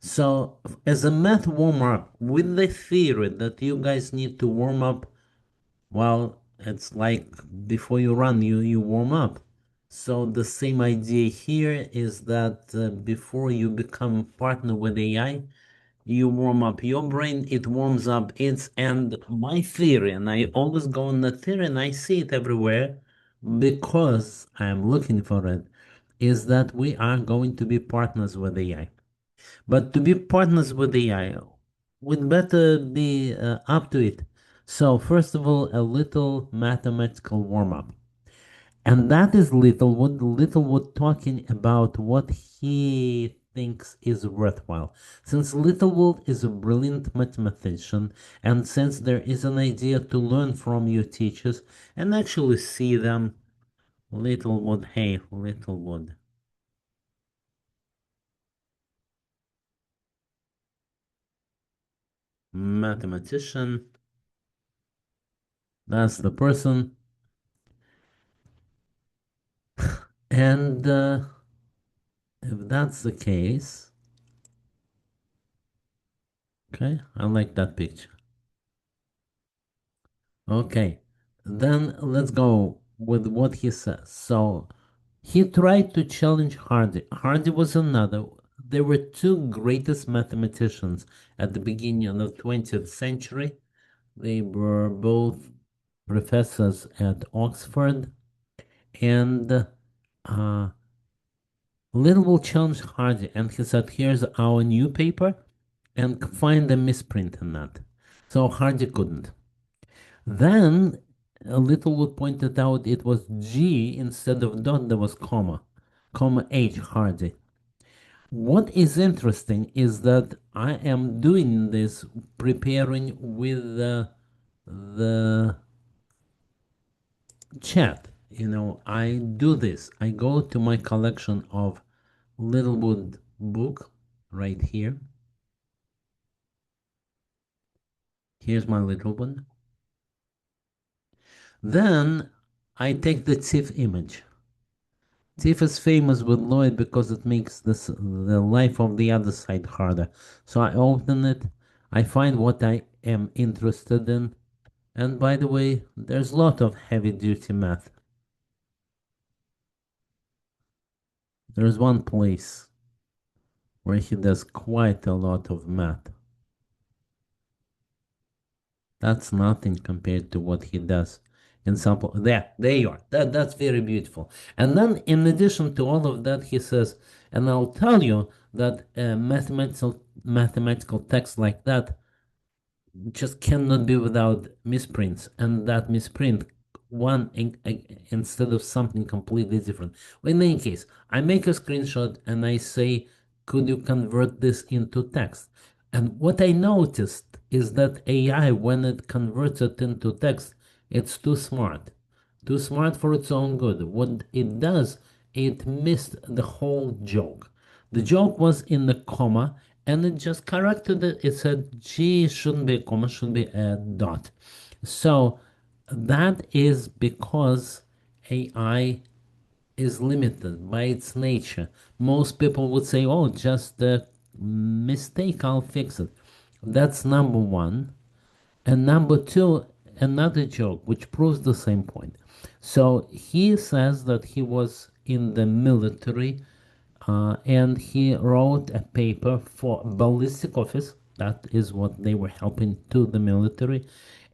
So, as a math warm up, with the theory that you guys need to warm up, well, it's like before you run, you warm up. So, the same idea here is that before you become partner with AI, you warm up your brain, it warms up its, and my theory, and I always go on the theory, and I see it everywhere because I'm looking for it, is that we are going to be partners with AI. But to be partners with AI, we'd better be up to it. So, first of all, a little mathematical warm up. And that is Littlewood talking about what he thinks is worthwhile. Since Littlewood is a brilliant mathematician, and since there is an idea to learn from your teachers and actually see them, Littlewood, hey, Littlewood, mathematician, that's the person. And if that's the case, okay, I like that picture. Okay, then let's go with what he says. So he tried to challenge Hardy. Hardy was another. There were two greatest mathematicians at the beginning of the 20th century. They were both professors at Oxford, and Littlewood challenged Hardy, and he said, "Here's our new paper, and find a misprint in that." So Hardy couldn't. Then Littlewood pointed out it was G instead of dot, there was comma H, Hardy. What is interesting is that I am doing this preparing with the chat. I do this. I go to my collection of Littlewood book right here. Here's my Littlewood. Then I take the TIFF image. TIFF is famous with Lloyd because it makes the life of the other side harder. So I open it, I find what I am interested in, and by the way, there's a lot of heavy duty math. There's one place where he does quite a lot of math. That's nothing compared to what he does in sample. There you are. That's very beautiful. And then, in addition to all of that, he says, and I'll tell you that mathematical text like that just cannot be without misprints, and that misprint one instead of something completely different. Well, in any case, I make a screenshot and I say, could you convert this into text? And what I noticed is that AI, when it converts it into text, it's too smart for its own good. What it does, it missed the whole joke. The joke was in the comma, and it just corrected it. It said G shouldn't be a comma, should be a dot. So that is because AI is limited by its nature. Most people would say, oh, just a mistake, I'll fix it. That's number one. And number two, another joke, which proves the same point. So he says that he was in the military and he wrote a paper for ballistic office. That is what they were helping to the military.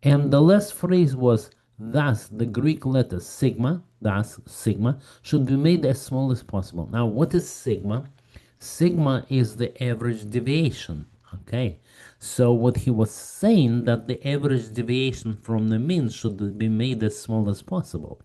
And the last phrase was, thus the Greek letter sigma, thus sigma, should be made as small as possible. Now, what is sigma? Sigma is the average deviation. Okay, so what he was saying that the average deviation from the mean should be made as small as possible.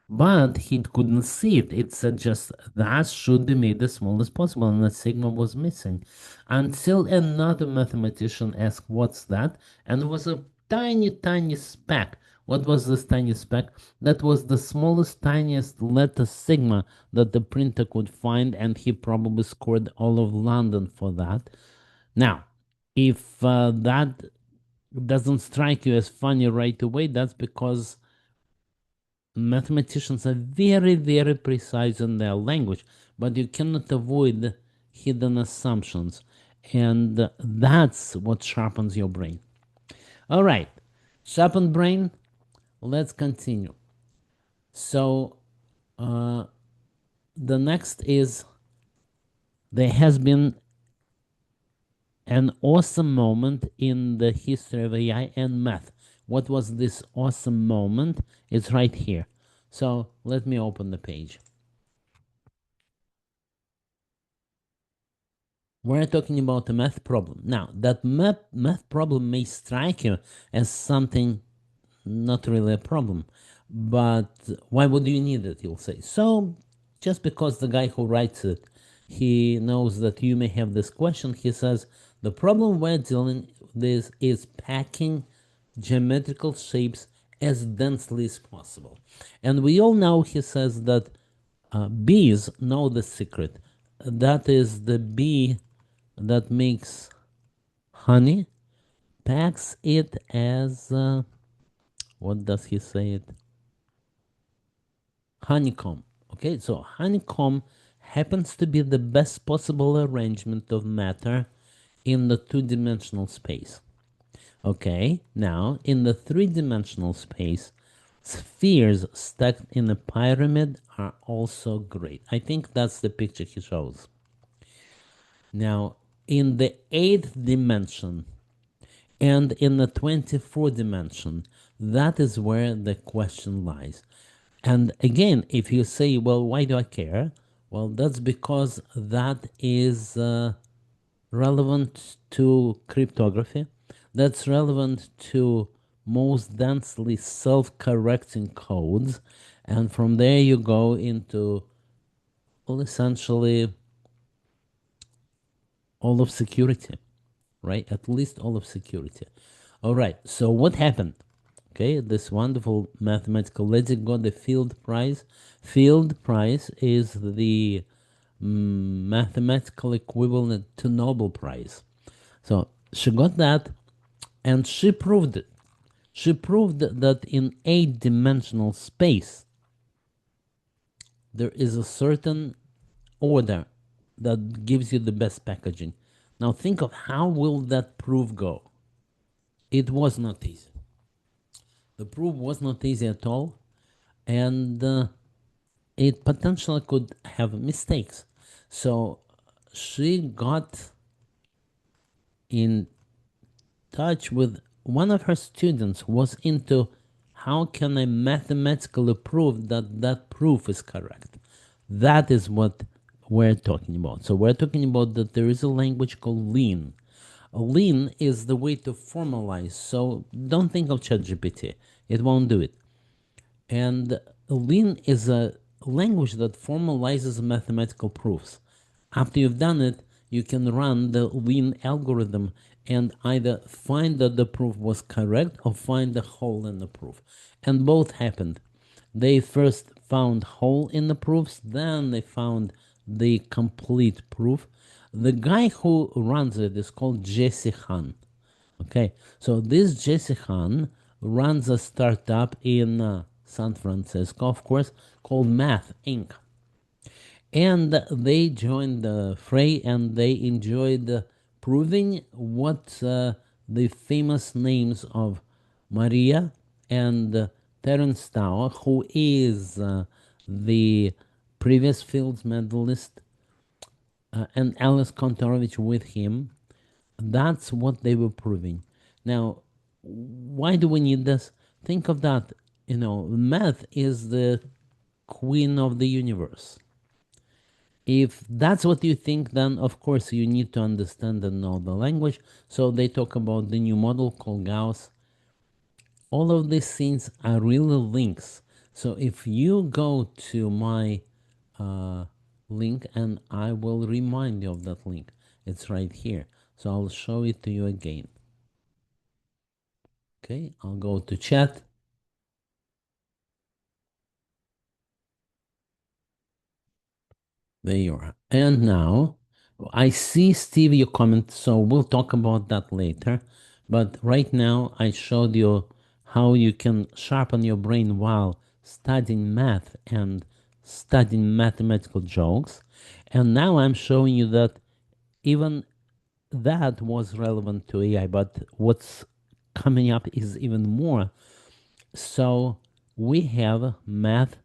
But he couldn't see it. It said just that should be made as small as possible, and the sigma was missing. Until another mathematician asked, what's that? And it was a tiny, tiny speck. What was this tiny speck? That was the smallest, tiniest letter sigma that the printer could find, and he probably scored all of London for that. Now, if that doesn't strike you as funny right away, that's because mathematicians are very, very precise in their language, but you cannot avoid hidden assumptions. And that's what sharpens your brain. All right, sharpened brain, let's continue. So the next is there has been an awesome moment in the history of AI and math. What was this awesome moment? It's right here. So let me open the page. We're talking about a math problem. Now, that math problem may strike you as something not really a problem, but why would you need it, you'll say. So, just because the guy who writes it, he knows that you may have this question, he says, the problem we're dealing with is packing geometrical shapes as densely as possible. And we all know, he says, that bees know the secret. That is the bee that makes honey, packs it as, what does he say it? Honeycomb. Okay, so honeycomb happens to be the best possible arrangement of matter in the two-dimensional space. Okay, now in the three-dimensional space, spheres stacked in a pyramid are also great. I think that's the picture he shows. Now, in the eighth dimension and in the 24th dimension, that is where the question lies. And again, if you say, well, why do I care? Well, that's because that is relevant to cryptography. That's relevant to most densely self-correcting codes. And from there you go into, well, essentially all of security, right? At least all of security. All right, so what happened? Okay, this wonderful mathematical lady got the Field Prize. Field Prize is the mathematical equivalent to Nobel Prize. So she got that, and she proved it. She proved that in eight-dimensional space, there is a certain order that gives you the best packaging. Now think of how will that proof go? It was not easy. The proof was not easy at all, and it potentially could have mistakes. So she got in touch with one of her students who was into how can I mathematically prove that that proof is correct. That is what we're talking about. So we're talking about that there is a language called Lean. Lean is the way to formalize. So don't think of ChatGPT. It won't do it. And Lean is a language that formalizes mathematical proofs. After you've done it, you can run the Lean algorithm and either find that the proof was correct or find the hole in the proof. And both happened. They first found hole in the proofs, then they found the complete proof. The guy who runs it is called Jesse Han. Okay, so this Jesse Han runs a startup in San Francisco, of course, called Math Inc. And they joined the fray and they enjoyed proving what the famous names of Maria and Terence Tao, who is the previous Fields medalist, and Alice Kontorovich with him. That's what they were proving. Now, why do we need this? Think of that. You know, math is the queen of the universe. If that's what you think, then of course you need to understand and know the language. So they talk about the new model called Gauss. All of these things are really links. So if you go to my link, and I will remind you of that link, it's right here. So I'll show it to you again. Okay, I'll go to chat. There you are. And now I see, Steve, your comment, so we'll talk about that later. But right now I showed you how you can sharpen your brain while studying math and studying mathematical jokes. And now I'm showing you that even that was relevant to AI, but what's coming up is even more. So we have math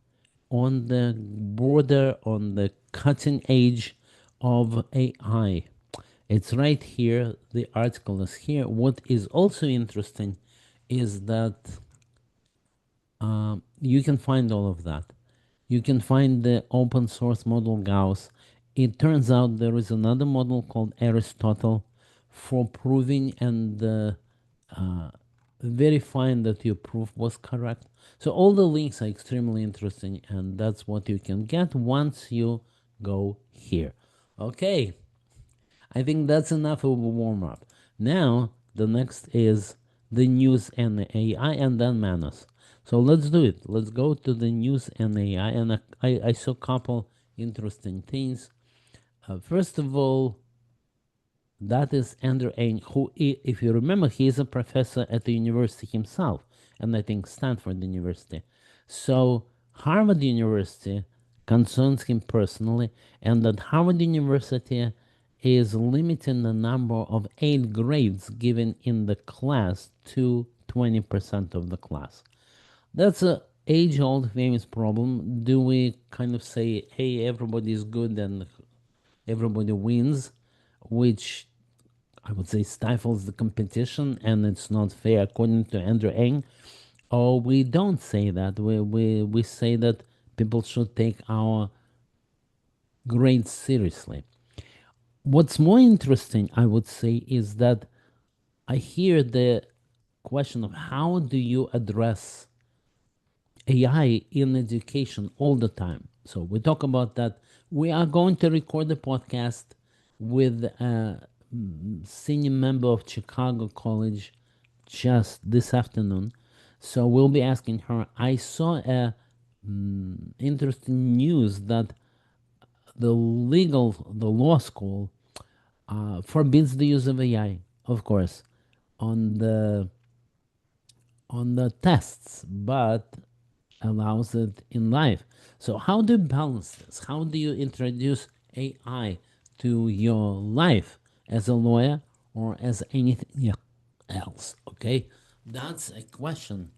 on the border, on the cutting edge of AI. It's right here. The article is here. What is also interesting is that you can find all of that. You can find the open source model Gauss. It turns out there is another model called Aristotle for proving and verifying that your proof was correct. So all the links are extremely interesting, and that's what you can get once you go here. Okay, I think that's enough of a warm up. Now, the next is the news and the AI, and then Manus. So let's do it. Let's go to the news and AI, and I saw a couple interesting things. First of all, that is Andrew Ng, who, if you remember, he is a professor at the university himself, and I think Stanford University. So Harvard University concerns him personally, and that Harvard University is limiting the number of 8 grades given in the class to 20% of the class. That's a age-old famous problem. Do we kind of say, hey, everybody is good and everybody wins, which I would say stifles the competition and it's not fair according to Andrew Ng? Or we don't say that. We say that people should take our grades seriously. What's more interesting, I would say, is that I hear the question of how do you address AI in education all the time. So we talk about that. We are going to record the podcast with a senior member of Chicago College just this afternoon. So we'll be asking her. I saw a interesting news that the law school forbids the use of AI, of course, on the tests, but allows it in life. So how do you balance this? How do you introduce AI to your life as a lawyer or as anything else? Okay, that's a question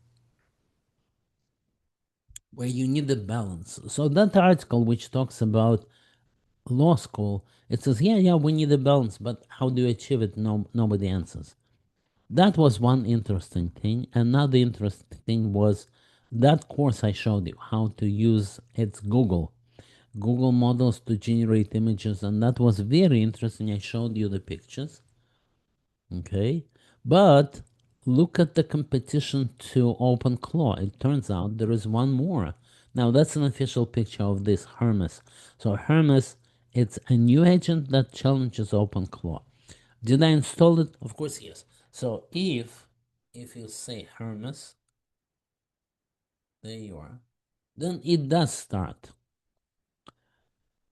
where you need a balance. So that article which talks about law school, it says, yeah, we need a balance, but how do you achieve it? No, nobody answers. That was one interesting thing. Another interesting thing was that course I showed you how to use it's Google models to generate images, and that was very interesting. I showed you the pictures. Okay, but look at the competition to OpenClaw. It turns out there is one more. Now that's an official picture of this Hermes. So Hermes, it's a new agent that challenges OpenClaw. Did I install it? Of course, yes. So if you say Hermes, there you are, then it does start.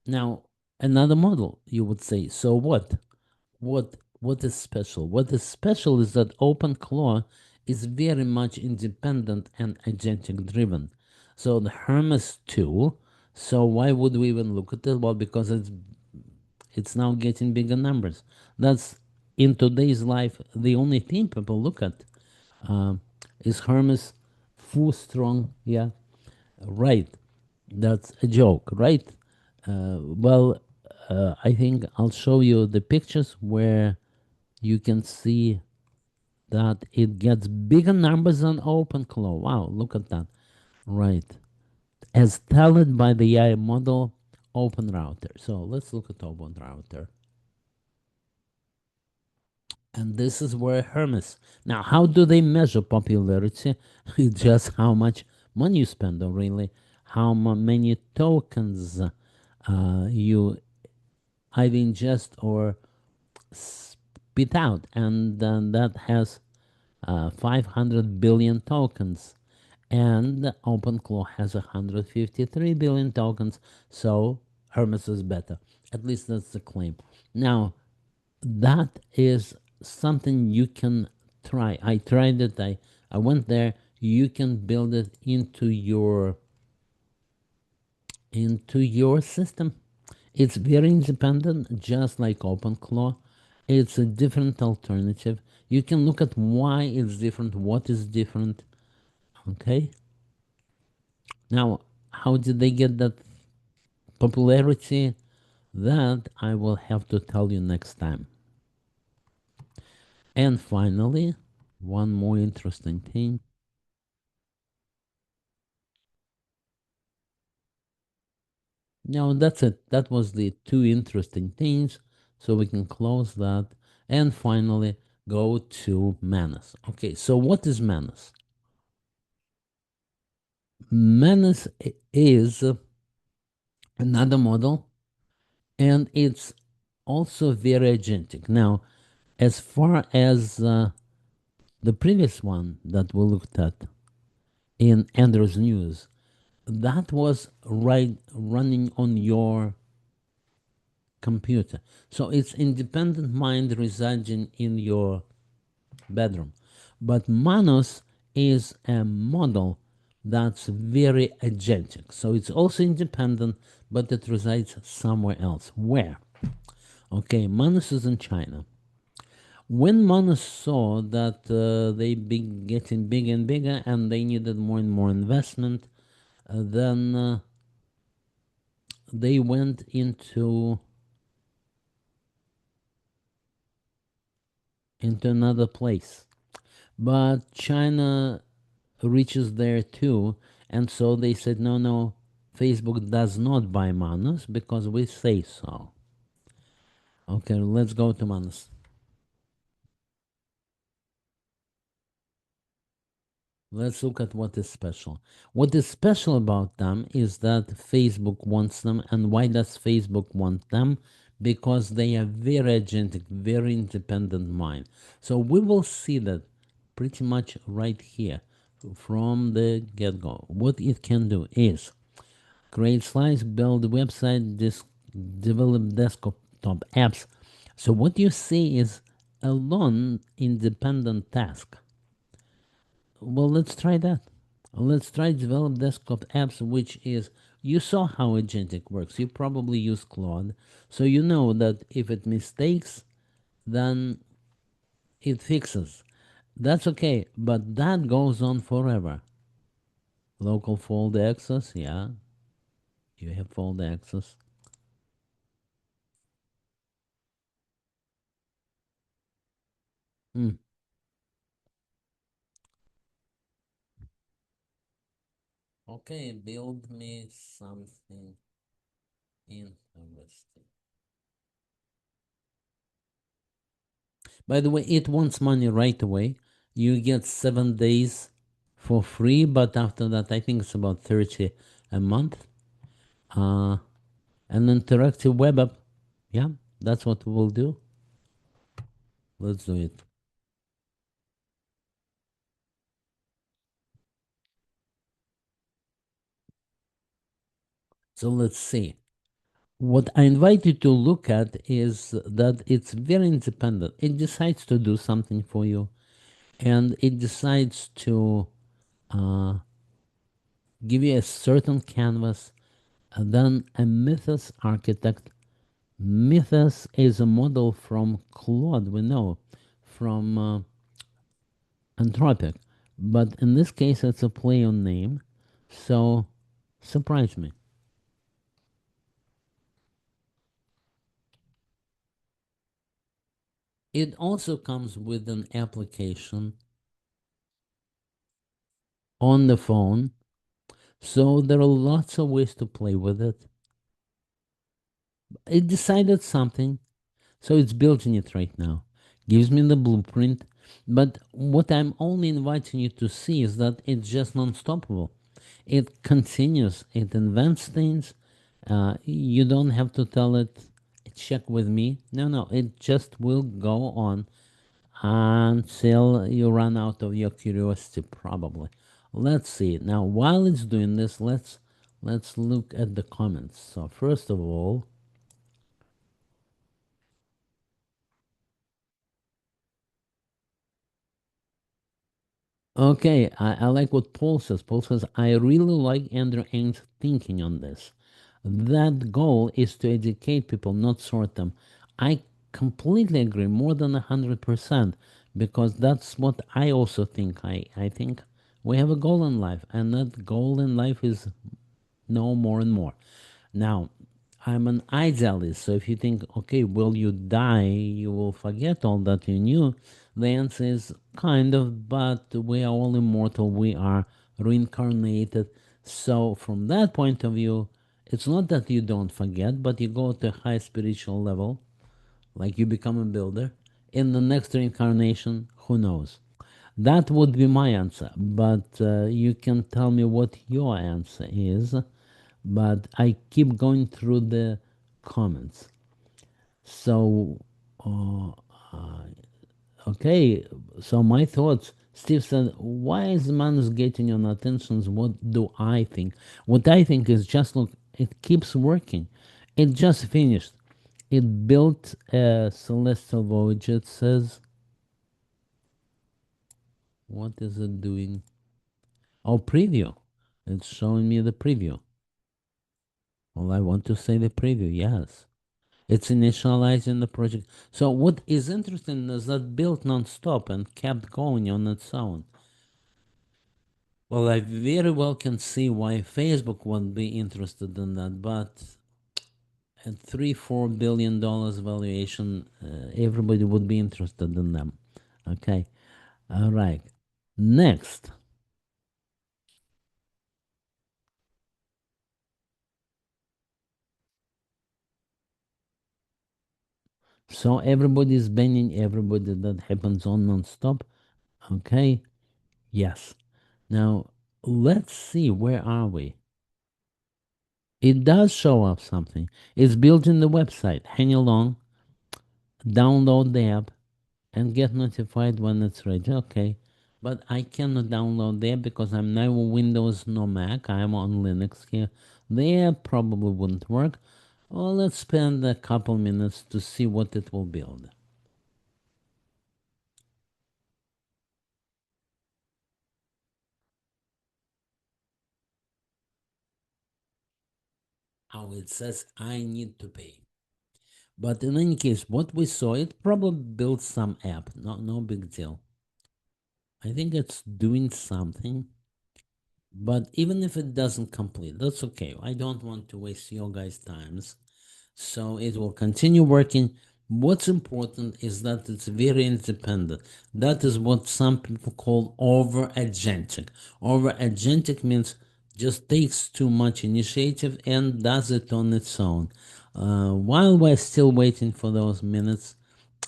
Now another model, you would say. So what? What is special? What is special is that OpenClaw is very much independent and agentic driven. So the Hermes tool. So why would we even look at it? Well, because it's now getting bigger numbers. That's in today's life the only thing people look at. Is Hermes full strong? Yeah, right. That's a joke, right? I think I'll show you the pictures where you can see that it gets bigger numbers on OpenClaw. Wow, look at that. Right. As tailored by the AI model OpenRouter. So let's look at OpenRouter. And this is where Hermes. Now, how do they measure popularity? Just how much money you spend, or really how many tokens you either ingest or spit out. And that has 500 billion tokens. And OpenClaw has 153 billion tokens. So Hermes is better. At least that's the claim. Now, that is something you can try. I tried it. I went there. You can build it into your system. It's very independent, just like OpenClaw. It's a different alternative. You can look at why it's different, what is different. Okay. Now, how did they get that popularity? That I will have to tell you next time. And finally, one more interesting thing. Now that's it. That was the two interesting things. So we can close that. And finally, go to Manus. Okay, so what is Manus? Manus is another model, and it's also very agentic. Now, as far as the previous one that we looked at in Andrew's News, that was running on your computer. So it's independent mind residing in your bedroom. But Manos is a model that's very agentic. So it's also independent, but it resides somewhere else. Where? Okay, Manos is in China. When Manos saw that they be getting bigger and bigger and they needed more and more investment, then they went into another place. But China reaches there too, and so they said, no, no, Facebook does not buy Manus because we say so. Okay, let's go to Manus. Let's look at what is special. What is special about them is that Facebook wants them. And why does Facebook want them? Because they are very agentic, very independent mind. So we will see that pretty much right here from the get-go. What it can do is create slides, build website, develop desktop apps. So what you see is a lone independent task. Well, let's try that. Let's try develop desktop apps, which is, you saw how agentic works. You probably use Claude. So you know that if it mistakes, then it fixes. That's okay, but that goes on forever. Local fold access, yeah, you have fold access. Hmm. Okay, build me something interesting. By the way, it wants money right away. You get 7 days for free, but after that, I think it's about 30 a month. Uh, an interactive web app. Yeah, that's what we'll do. Let's do it. So let's see. What I invite you to look at is that it's very independent. It decides to do something for you, and it decides to uh, give you a certain canvas. And then a Mythos architect. Mythos is a model from Claude, we know, from Anthropic. But in this case, it's a play on name. So, surprise me. It also comes with an application on the phone. So, there are lots of ways to play with it. It decided something. So it's building it right now. Gives me the blueprint. But what I'm only inviting you to see is that it's just non-stoppable. It continues. It invents things. You don't have to tell it, check with me. No, no. It just will go on until you run out of your curiosity, probably. Let's see. Now, while it's doing this, let's look at the comments. So first of all, okay, I like what Paul says. Paul says, I really like Andrew Ng's thinking on this. That goal is to educate people, not sort them. I completely agree, more than 100%, because that's what I also think. I think we have a goal in life, and that goal in life is know more and more. Now, I'm an idealist, so if you think, okay, will you die? You will forget all that you knew. The answer is kind of, but we are all immortal. We are reincarnated. So, from that point of view, it's not that you don't forget, but you go to a high spiritual level, like you become a builder. In the next reincarnation, who knows? That would be my answer, but you can tell me what your answer is. But I keep going through the comments. So, uh, okay, so my thoughts. Steve said, why is Manus getting on attentions? What do I think? What I think is just look, it keeps working. It just finished. It built a celestial voyage. It says, what is it doing? Oh, preview. It's showing me the preview. Well, I want to say the preview, yes. It's initializing the project. So what is interesting is that built non-stop and kept going on its own. Well, I very well can see why Facebook won't be interested in that, but at $3-4 billion valuation, everybody would be interested in them. Okay, all right. Next, so everybody is banning everybody that happens on non-stop. Okay, yes. Now let's see, where are we? It does show up something. It's built in the website. Hang along, download the app, and get notified when it's ready. Okay. But I cannot download the app because I'm neither Windows nor Mac. I'm on Linux here. The app probably wouldn't work. Well, let's spend a couple minutes to see what it will build. Oh, it says I need to pay. But in any case, what we saw, it probably built some app. No big deal. I think it's doing something. But even if it doesn't complete, that's okay. I don't want to waste your guys' times. So it will continue working. What's important is that it's very independent. That is what some people call over agentic. Over agentic means just takes too much initiative and does it on its own. While we're still waiting for those minutes,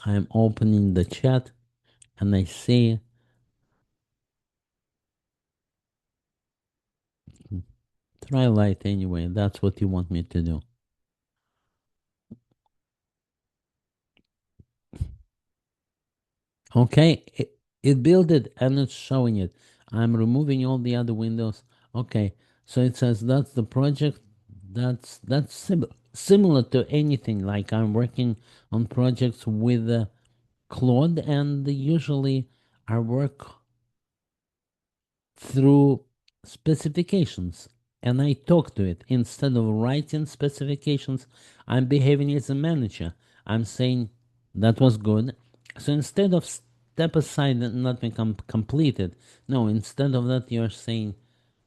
I'm opening the chat and I see, try light anyway. That's what you want me to do. Okay, it built it and it's showing it. I'm removing all the other windows. Okay, so it says that's the project. That's similar to anything. Like I'm working on projects with Claude, and usually I work through specifications and I talk to it. Instead of writing specifications, I'm behaving as a manager. I'm saying that was good. So instead of step aside and not become completed, no, instead of that, you're saying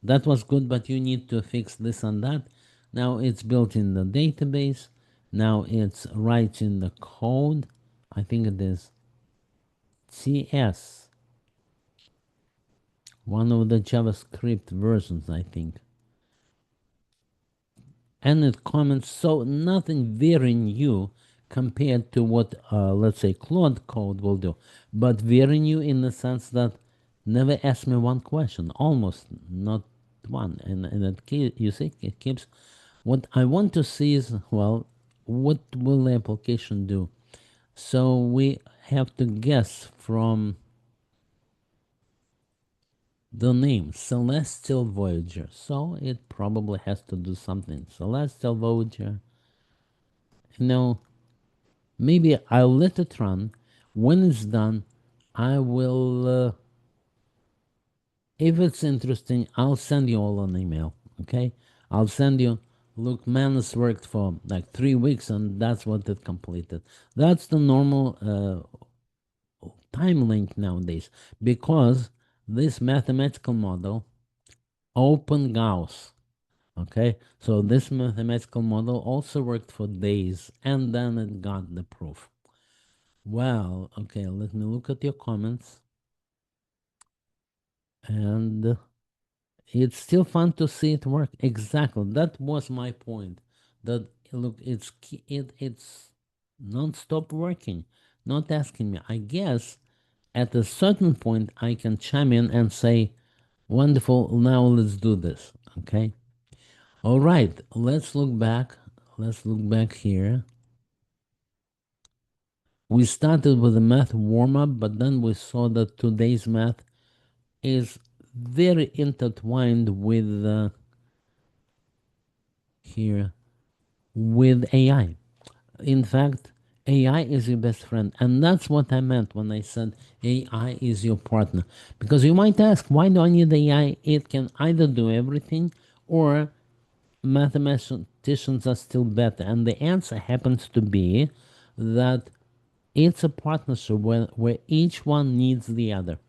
that was good, but you need to fix this and that. Now it's built in the database. Now it's writing the code. I think it is CS, one of the JavaScript versions, I think. And it comments, so nothing very new compared to what, let's say, Claude Code will do, but very new in the sense that never asked me one question, almost not one. And you see, it keeps, what I want to see is, well, what will the application do? So we have to guess from the name, Celestial Voyager. So it probably has to do something. Celestial Voyager, you know, maybe I'll let it run. When it's done, I will, if it's interesting, I'll send you all an email. Okay? I'll send you Look, Manus worked for like 3 weeks, and that's what it completed. That's the normal time length nowadays, because this mathematical model, open Gauss, okay? So this mathematical model also worked for days, and then it got the proof. Well, okay, let me look at your comments. And it's still fun to see it work. Exactly. That was my point. That look, it's non-stop working, not asking me. I guess at a certain point I can chime in and say, wonderful, now let's do this. Okay. All right, let's look back. Let's look back here. We started with a math warm-up, but then we saw that today's math is very intertwined with here with AI. In fact, AI is your best friend. And that's what I meant when I said AI is your partner. Because you might ask, why do I need AI? It can either do everything, or mathematicians are still better. And the answer happens to be that it's a partnership where each one needs the other.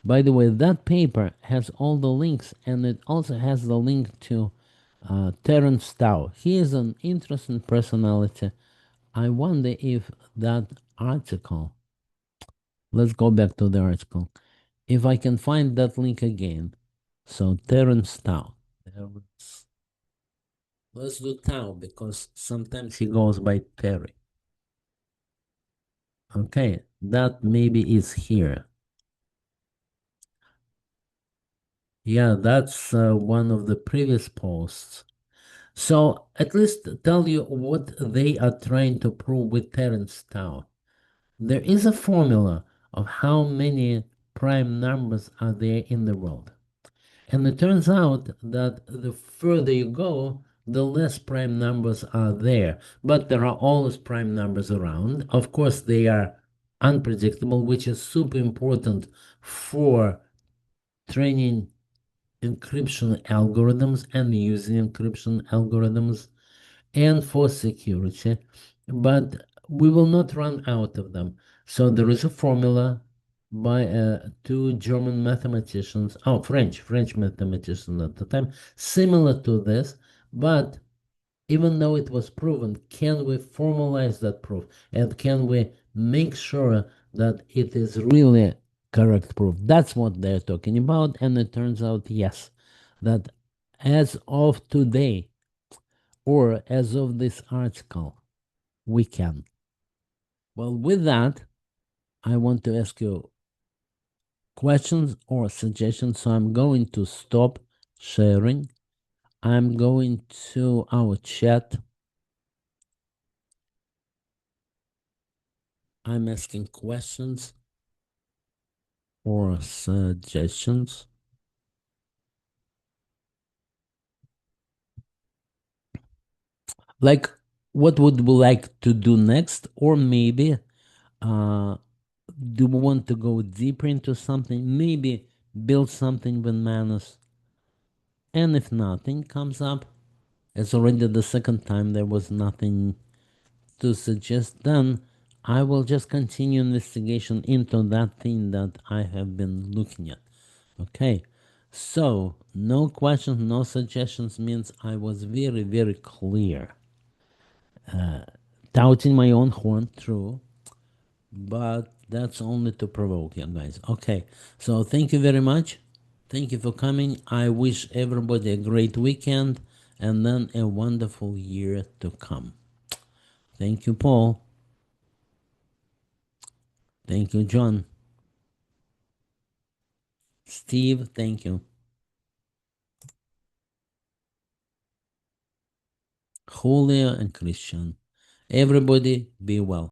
By the way, that paper has all the links, and it also has the link to Terence Tao. He is an interesting personality. I wonder if that article, let's go back to the article, if I can find that link again. So, Terence Tao. Let's do Tao because sometimes he goes by Terry. Okay, that maybe is here. Yeah, that's one of the previous posts. So at least tell you what they are trying to prove with Terence Tao. There is a formula of how many prime numbers are there in the world. And it turns out that the further you go, the less prime numbers are there. But there are always prime numbers around. Of course, they are unpredictable, which is super important for training encryption algorithms and using encryption algorithms and for security, but we will not run out of them. So there is a formula by two German mathematicians, French mathematicians at the time, similar to this, but even though it was proven, can we formalize that proof? And can we make sure that it is really correct proof? That's what they're talking about. And it turns out, yes, that as of today, or as of this article, we can. Well, with that, I want to ask you questions or suggestions. So I'm going to stop sharing. I'm going to our chat. I'm asking questions or suggestions. Like, what would we like to do next? Or maybe, uh, do we want to go deeper into something? Maybe build something with Manus. And if nothing comes up, it's already the second time there was nothing to suggest, then I will just continue investigation into that thing that I have been looking at. Okay, so no questions, no suggestions means I was very, very clear. Touting my own horn, true, but that's only to provoke you guys. Okay, so thank you very much. Thank you for coming. I wish everybody a great weekend and then a wonderful year to come. Thank you, Paul. Thank you, John. Steve, thank you. Julia and Christian. Everybody be well.